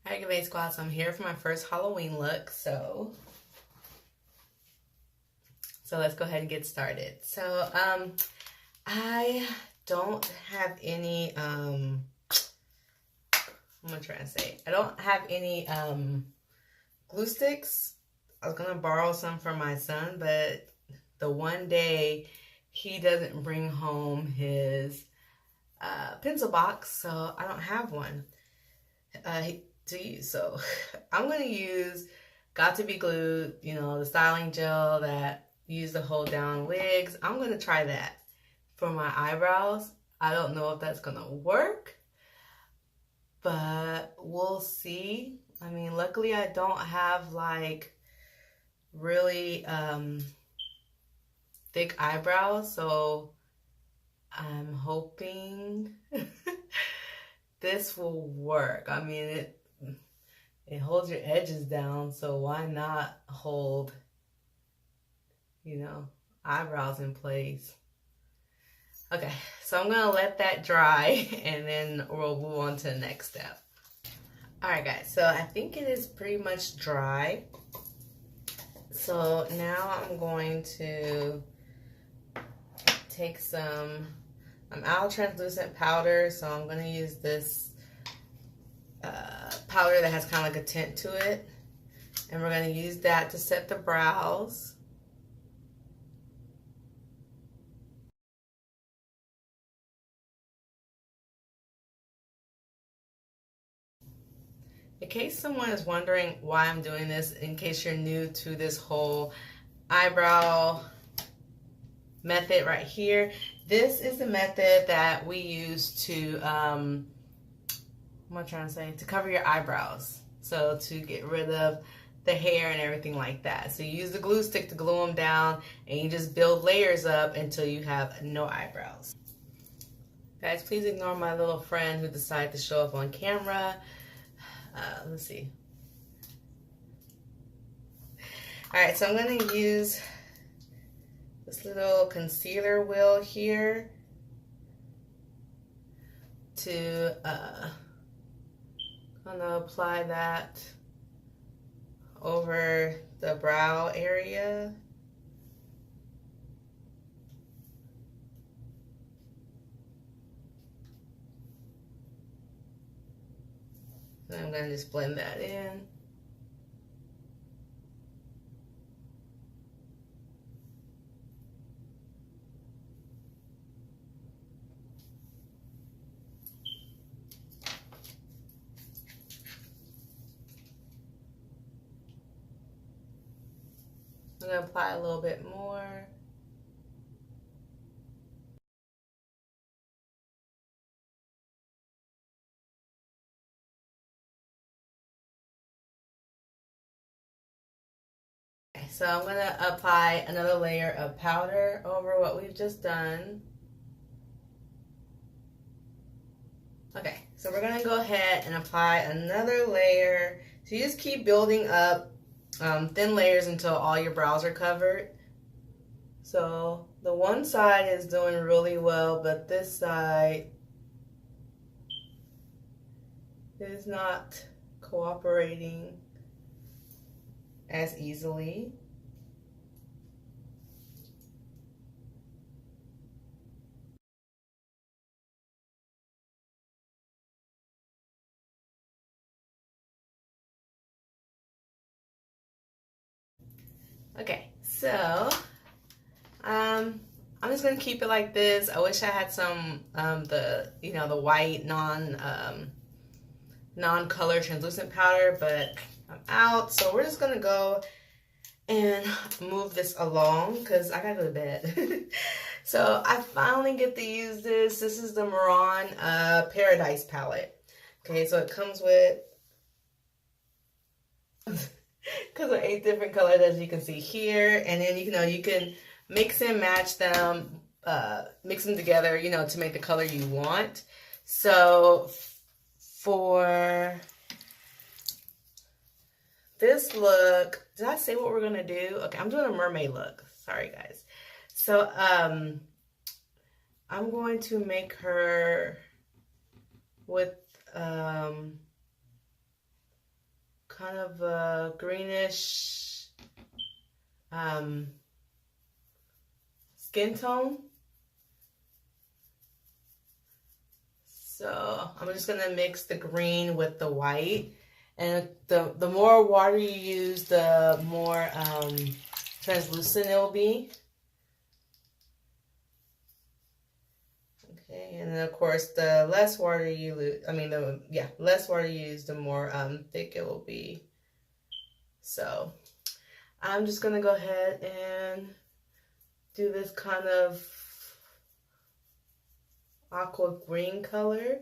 Hi, Glam Squad. So I'm here for my first Halloween look. So let's go ahead and get started. So I don't have any I'm gonna try and say I don't have any glue sticks. I was gonna borrow some from my son, but the one day he doesn't bring home his pencil box, so I don't have one to use. So I'm gonna use Got to Be Glued, you know, the styling gel that you use to hold down wigs. I'm gonna try that for my eyebrows. I don't know if that's gonna work, but we'll see. I mean, luckily I don't have like really thick eyebrows, so I'm hoping this will work. I mean, it holds your edges down, so why not hold, you know, eyebrows in place? Okay, so I'm gonna let that dry and then we'll move on to the next step. Alright guys, so I think it is pretty much dry. So now I'm going to take some, I'm out of translucent powder, so I'm gonna use this powder that has kind of like a tint to it, and we're going to use that to set the brows. In case someone is wondering why I'm doing this, in case you're new to this whole eyebrow method right here, this is the method that we use to what am I trying to say, to cover your eyebrows, so to get rid of the hair and everything like that. So you use the glue stick to glue them down, and you just build layers up until you have no eyebrows. Guys, please ignore my little friend who decided to show up on camera. Let's see. Alright, so I'm going to use this little concealer wheel here to I'm gonna apply that over the brow area. And I'm gonna just blend that in. I'm gonna apply a little bit more. Okay, so I'm gonna apply another layer of powder over what we've just done. Okay, so we're gonna go ahead and apply another layer. So you just keep building up thin layers until all your brows are covered. So the one side is doing really well, but this side is not cooperating as easily. Okay, so I'm just gonna keep it like this. I wish I had some the white non-color translucent powder, but I'm out. So we're just gonna go and move this along because I gotta go to bed. So I finally get to use this. This is the Maron Paradise palette. Okay, so it comes with 8 different colors, as you can see here, and then you can mix and match them, mix them together, to make the color you want. So for this look, did I say what we're gonna do? Okay, I'm doing a mermaid look. Sorry, guys. So I'm going to make her with greenish skin tone. So I'm just gonna mix the green with the white, and the more water you use, the more translucent it will be. Okay, and then of course the less water you less water you use, the more thick it will be. So I'm just gonna go ahead and do this kind of aqua green color.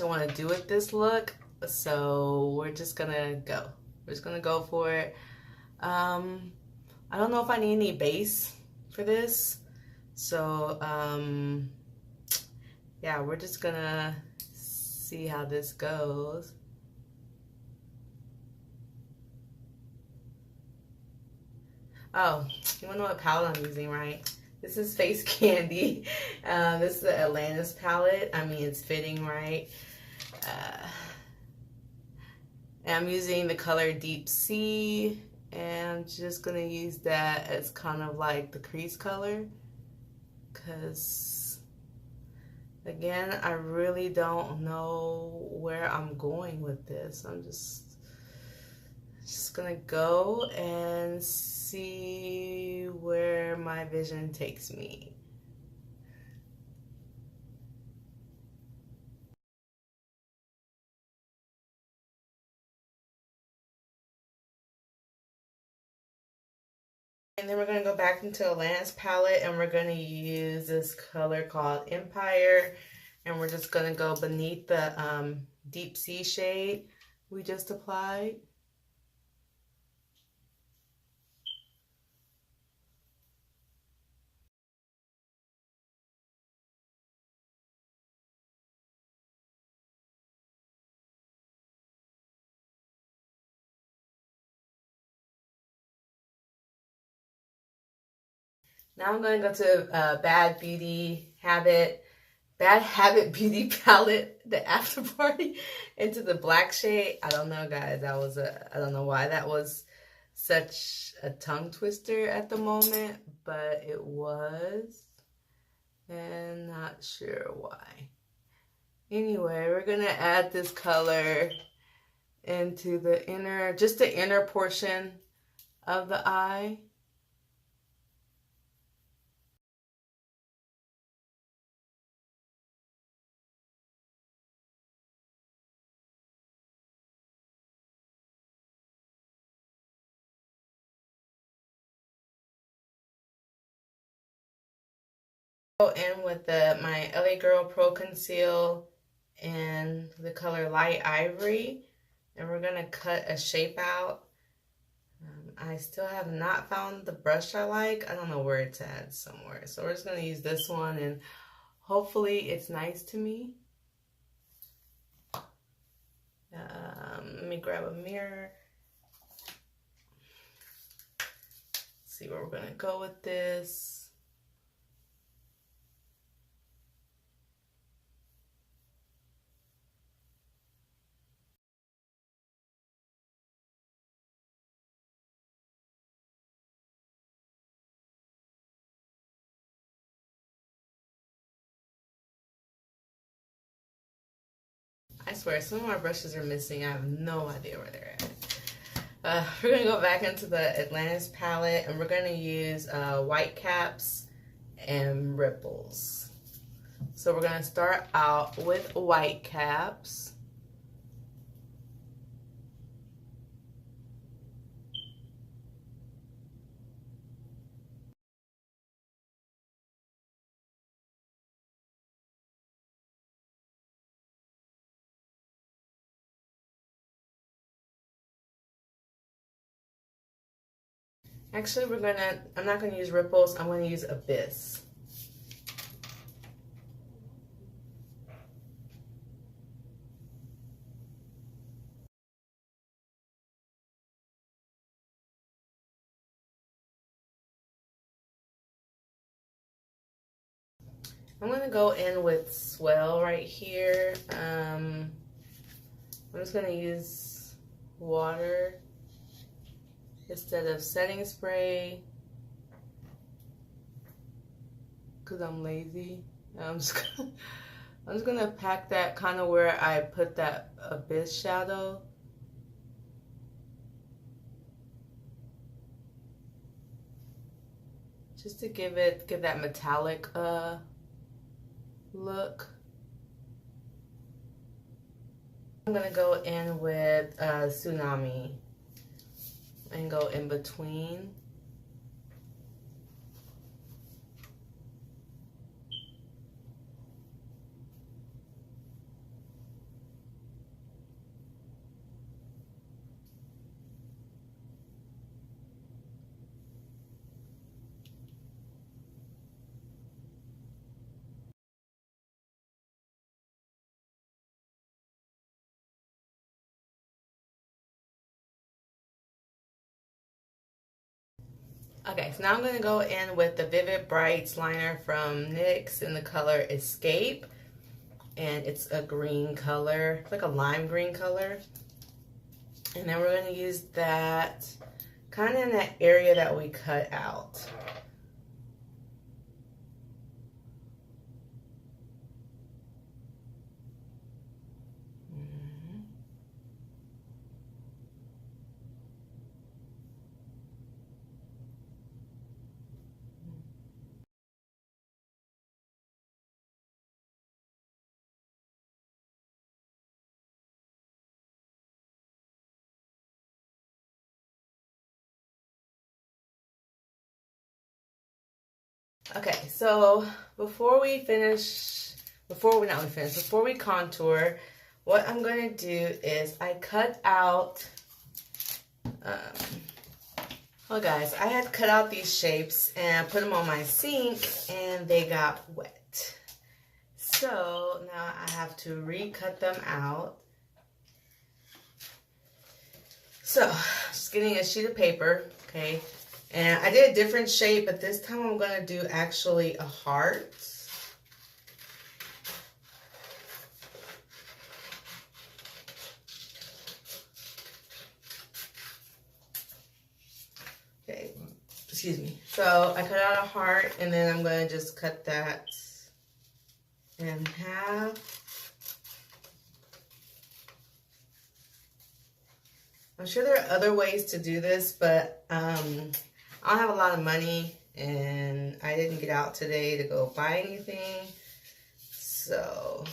Want to do with this look, so we're just gonna go for it. I don't know if I need any base for this, so yeah, we're just gonna see how this goes. Oh, you wanna know what palette I'm using, right? This is Face Candy. This is the Atlantis palette. I mean, it's fitting, right? And I'm using the color Deep Sea, and I'm just gonna use that as kind of like the crease color, because again, I really don't know where I'm going with this. I'm just gonna go and see where my vision takes me. And then we're going to go back into Atlantis palette, and we're going to use this color called Empire, and we're just going to go beneath the Deep Sea shade we just applied. Now I'm going to go to Bad Habit Beauty palette, the After Party, into the black shade. I don't know, guys. I don't know why that was such a tongue twister at the moment, but it was, and not sure why. Anyway, we're going to add this color into the inner portion of the eye. Go in with my LA Girl Pro Conceal in the color Light Ivory, and we're gonna cut a shape out. I still have not found the brush I like. I don't know where it's at somewhere, so we're just gonna use this one, and hopefully it's nice to me. Let me grab a mirror. See where we're gonna go with this. I swear, some of my brushes are missing. I have no idea where they're at. We're going to go back into the Atlantis palette, and we're going to use white caps and ripples. So we're going to start out with white caps. Actually, I'm not gonna use ripples, I'm gonna use abyss. I'm gonna go in with swell right here. I'm just gonna use water instead of setting spray because I'm lazy. I'm just gonna pack that kind of where I put that abyss shadow. Just to give that metallic look. I'm gonna go in with Tsunami and go in between. Okay, so now I'm going to go in with the Vivid Brights liner from NYX in the color Escape. And it's a green color, it's like a lime green color. And then we're going to use that kind of in that area that we cut out. Okay, so before we contour, what I'm going to do is I cut out, oh guys, I had cut out these shapes and I put them on my sink and they got wet. So now I have to recut them out. So, just getting a sheet of paper, okay? And I did a different shape, but this time I'm going to do actually a heart. Okay, excuse me. So I cut out a heart, and then I'm going to just cut that in half. I'm sure there are other ways to do this, but I don't have a lot of money and I didn't get out today to go buy anything. So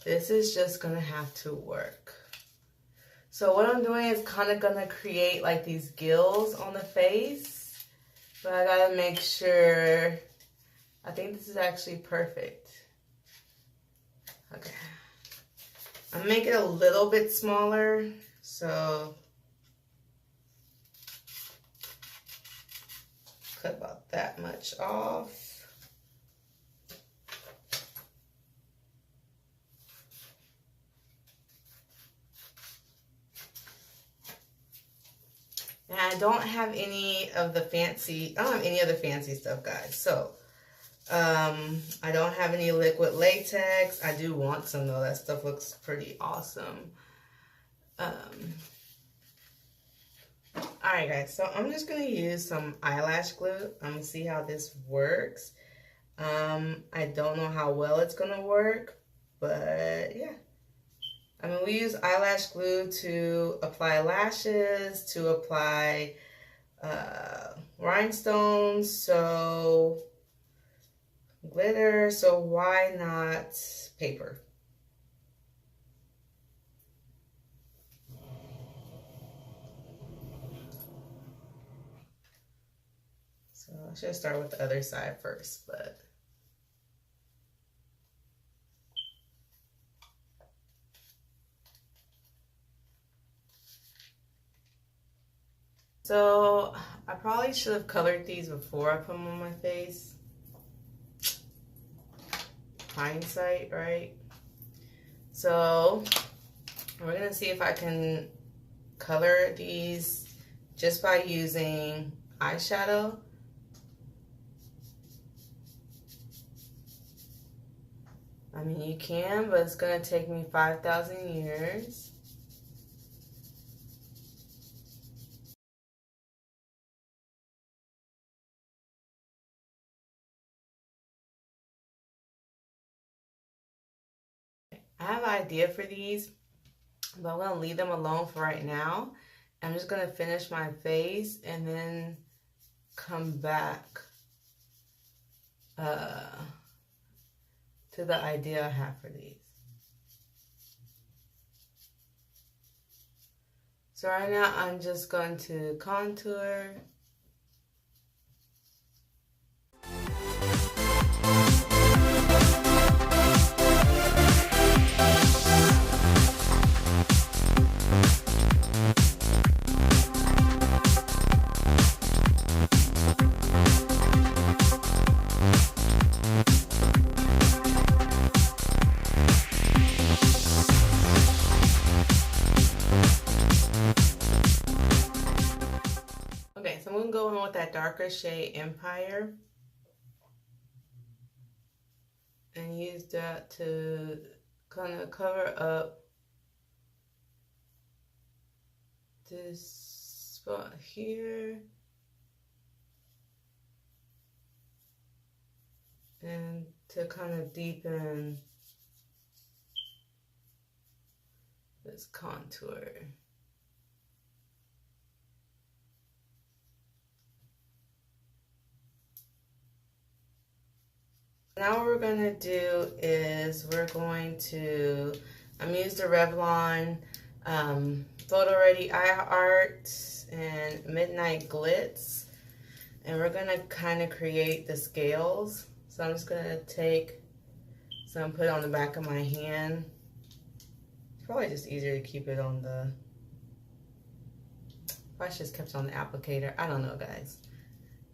this is just gonna have to work. So what I'm doing is kind of gonna create like these gills on the face, but I gotta make sure, I think this is actually perfect. Okay. I'm making it a little bit smaller. So, cut about that much off. And I don't have any of the fancy, I don't have any other fancy stuff, guys. So, I don't have any liquid latex. I do want some though. That stuff looks pretty awesome. Alright guys, so I'm just going to use some eyelash glue. I'm going to see how this works. I don't know how well it's going to work, but yeah. I mean, we use eyelash glue to apply lashes, to apply rhinestones, so glitter, so why not paper? So I should start with the other side first, but so I probably should have colored these before I put them on my face. Hindsight, right? So we're gonna see if I can color these just by using eyeshadow. I mean, you can, but it's gonna take me 5,000 years. I have an idea for these, but I'm gonna leave them alone for right now. I'm just gonna finish my face and then come back to the idea I have for these. So right now I'm just going to contour. Okay, so I'm going to go in with that darker shade Empire and use that to kind of cover up this spot here and to kind of deepen this contour. Now what we're going to do is we're going to, I'm using the Revlon PhotoReady Eye Art and Midnight Glitz, and we're going to kind of create the scales. So I'm just going to take some, put it on the back of my hand. It's probably just easier to keep it on the, I should just kept it on the applicator. I don't know, guys.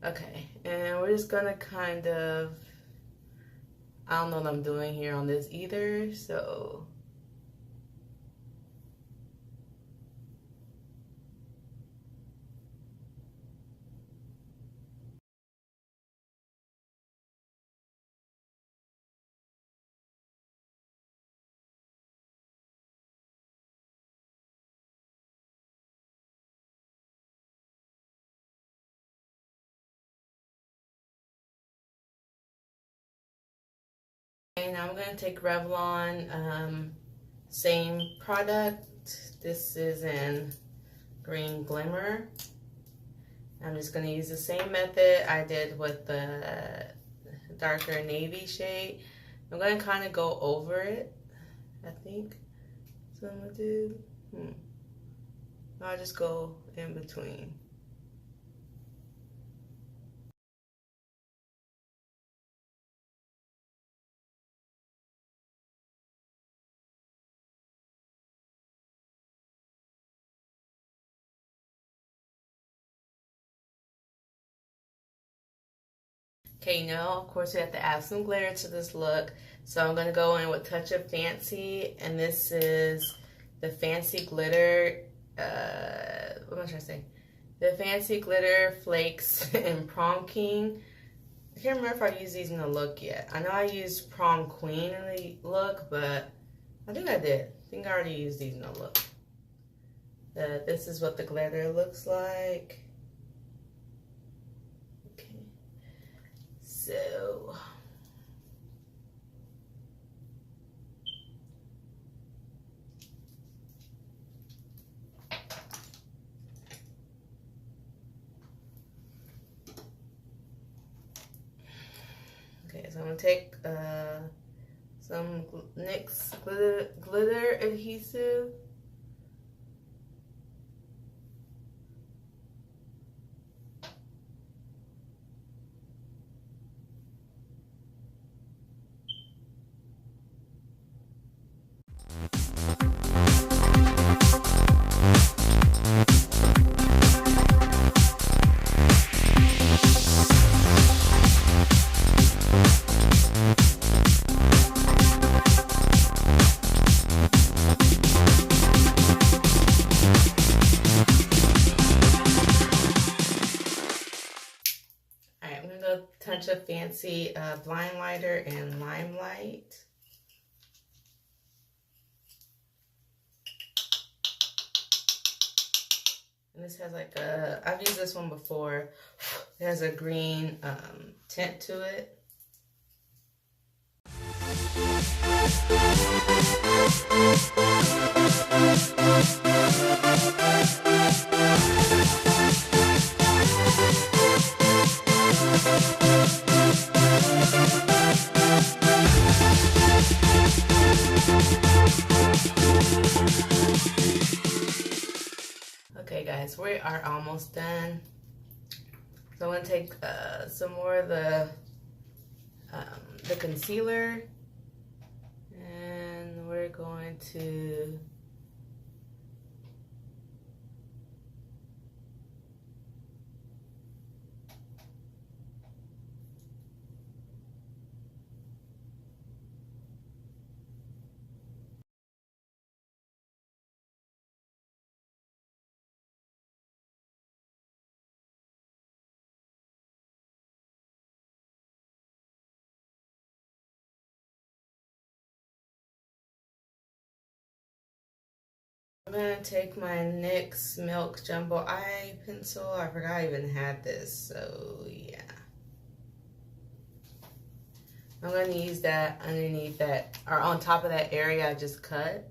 Okay, and we're just going to kind of, I don't know what I'm doing here on this either, so and I'm going to take Revlon, same product. This is in green Glimmer. I'm just going to use the same method I did with the darker navy shade. I'm going to kind of go over it, I think. So I'm going to do, I'll just go in between. Okay, now of course we have to add some glitter to this look. So I'm gonna go in with Touch of Fancy, and this is the Fancy Glitter, what am I trying to say? The Fancy Glitter Flakes in Prom King. I can't remember if I used these in the look yet. I know I used Prom Queen in the look, but I think I did. I think I already used these in the look. This is what the glitter looks like. So I'm gonna take some NYX glitter adhesive. Touch of Fancy Blindlighter and LimeLight. And this has like a, I've used this one before. It has a green tint to it. Okay guys, we are almost done. So I'm going to take some more of the concealer, and we're going to I'm gonna take my NYX Milk Jumbo Eye Pencil. I forgot I even had this, so yeah. I'm gonna use that underneath that, or on top of that area I just cut.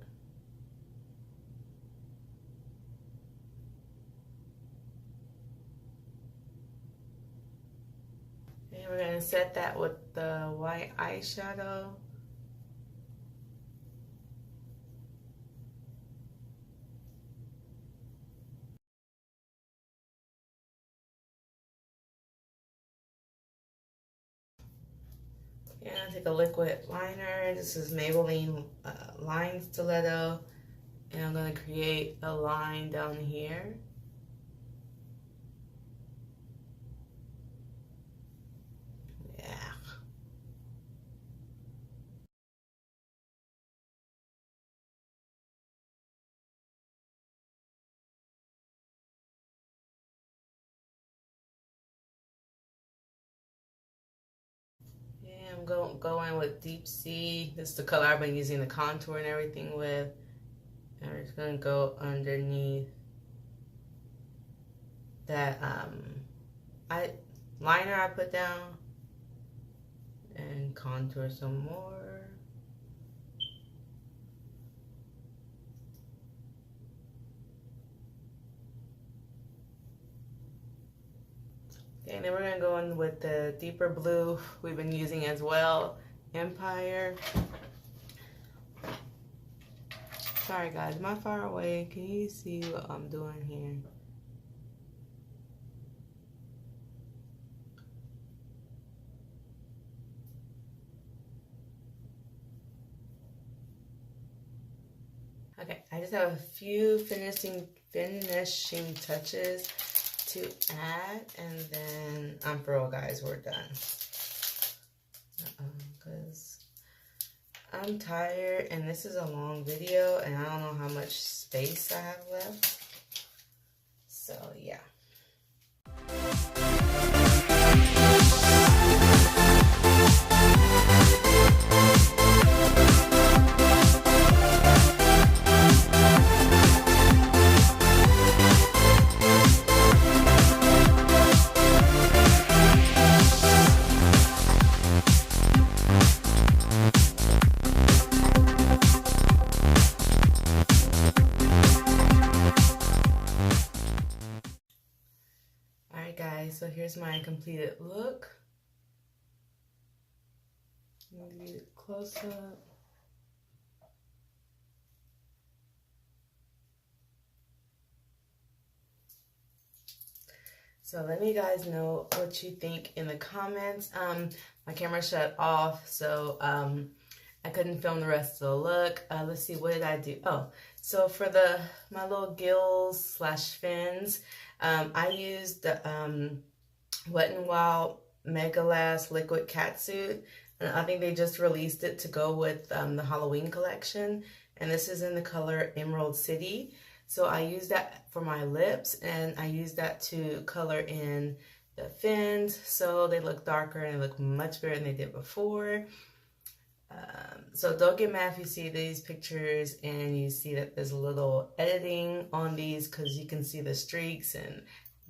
And we're gonna set that with the white eyeshadow. And I'll take a liquid liner. This is Maybelline Line Stiletto. And I'm going to create a line down here. Yeah. I'm going with Deep Sea. This is the color I've been using the contour and everything with. And we're just going to go underneath that liner I put down and contour some more. And then we're going to go in with the deeper blue we've been using as well, Empire. Sorry guys, am I far away? Can you see what I'm doing here? Okay, I just have a few finishing touches to add, and then for real guys, we're done. Because I'm tired and this is a long video and I don't know how much space I have left. So yeah. So here's my completed look. Maybe close up. So let me guys know what you think in the comments. My camera shut off, so I couldn't film the rest of the look. Let's see, what did I do? Oh, so for my little gills slash fins, I used the Wet n Wild Mega Last Liquid Catsuit. And I think they just released it to go with the Halloween collection. And this is in the color Emerald City. So I use that for my lips, and I use that to color in the fins so they look darker and they look much better than they did before. So don't get mad if you see these pictures and you see that there's a little editing on these, because you can see the streaks, and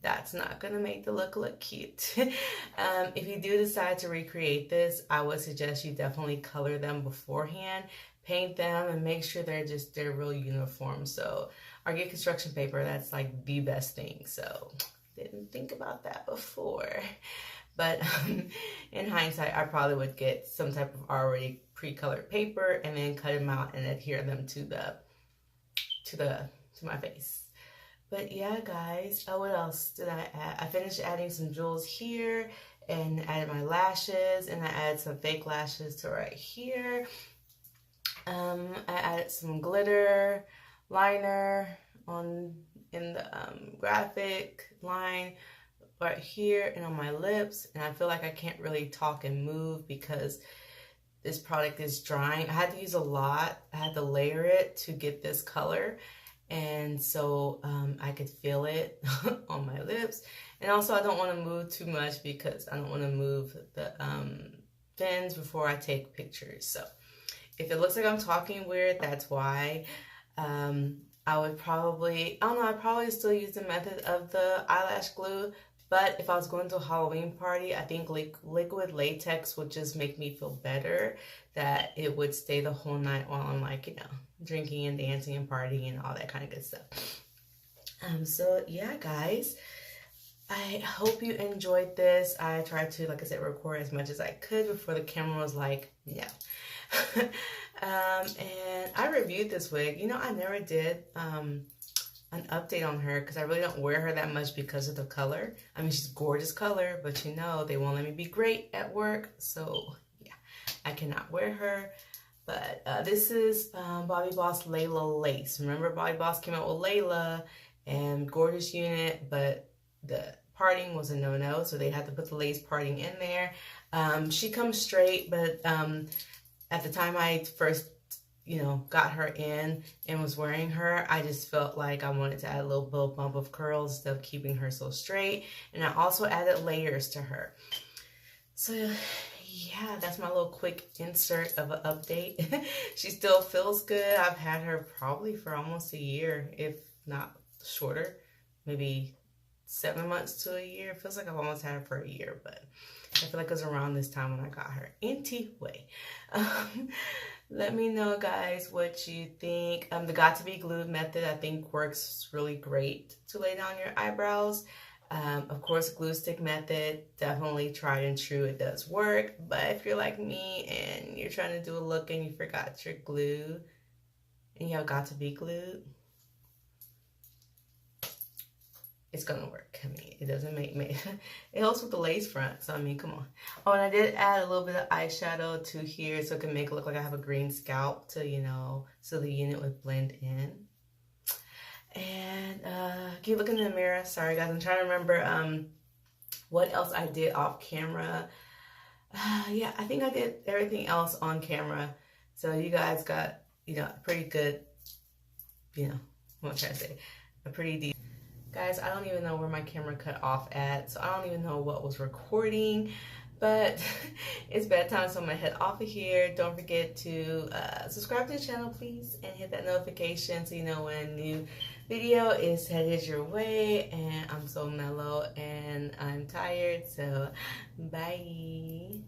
that's not going to make the look cute. If you do decide to recreate this, I would suggest you definitely color them beforehand, paint them, and make sure they're real uniform. So, or get construction paper. That's like the best thing. So didn't think about that before. But in hindsight, I probably would get some type of already pre-colored paper and then cut them out and adhere them to my face. But yeah, guys, what else did I add? I finished adding some jewels here and added my lashes, and I added some fake lashes to right here. I added some glitter liner in the graphic line right here and on my lips, and I feel like I can't really talk and move because this product is drying. I had to use a lot. I had to layer it to get this color, and so I could feel it on my lips. And also I don't want to move too much because I don't want to move the fins before I take pictures. So if it looks like I'm talking weird, that's why. I would probably, I don't know, I'd probably still use the method of the eyelash glue, but if I was going to a Halloween party, I think liquid latex would just make me feel better, that it would stay the whole night while I'm like, you know, drinking and dancing and partying and all that kind of good stuff. So yeah, guys, I hope you enjoyed this. I tried to, like I said, record as much as I could before the camera was like, no. And I reviewed this wig. You know, I never did an update on her because I really don't wear her that much because of the color. I mean, she's gorgeous color, but you know, they won't let me be great at work. So yeah, I cannot wear her. But this is Bobbi Boss Layla Lace. Remember, Bobbi Boss came out with Layla and gorgeous unit, but the parting was a no-no, so they had to put the lace parting in there. She comes straight, but at the time I first, you know, got her in and was wearing her, I just felt like I wanted to add a little bump of curls instead of keeping her so straight. And I also added layers to her. So yeah, that's my little quick insert of an update. She still feels good. I've had her probably for almost a year, if not shorter, maybe 7 months to a year. It feels like I've almost had her for a year, but I feel like it was around this time when I got her. Anyway, let me know, guys, what you think. The Got to Be Glued method, I think, works really great to lay down your eyebrows. Of course, glue stick method, definitely tried and true. It does work. But if you're like me and you're trying to do a look and you forgot your glue and you have Got to Be Glued, it's gonna work. I mean, it doesn't make me. It helps with the lace front, so I mean, come on. Oh, and I did add a little bit of eyeshadow to here so it can make it look like I have a green scalp to, you know, so the unit would blend in. And keep looking in the mirror. Sorry, guys, I'm trying to remember what else I did off camera. Yeah, I think I did everything else on camera. So you guys got, you know, a pretty good, you know, what am I trying to say? A pretty decent. Guys, I don't even know where my camera cut off at, so I don't even know what was recording, but it's bedtime, so I'm gonna head off of here. Don't forget to subscribe to the channel, please, and hit that notification so you know when a new video is headed your way. And I'm so mellow and I'm tired, so bye.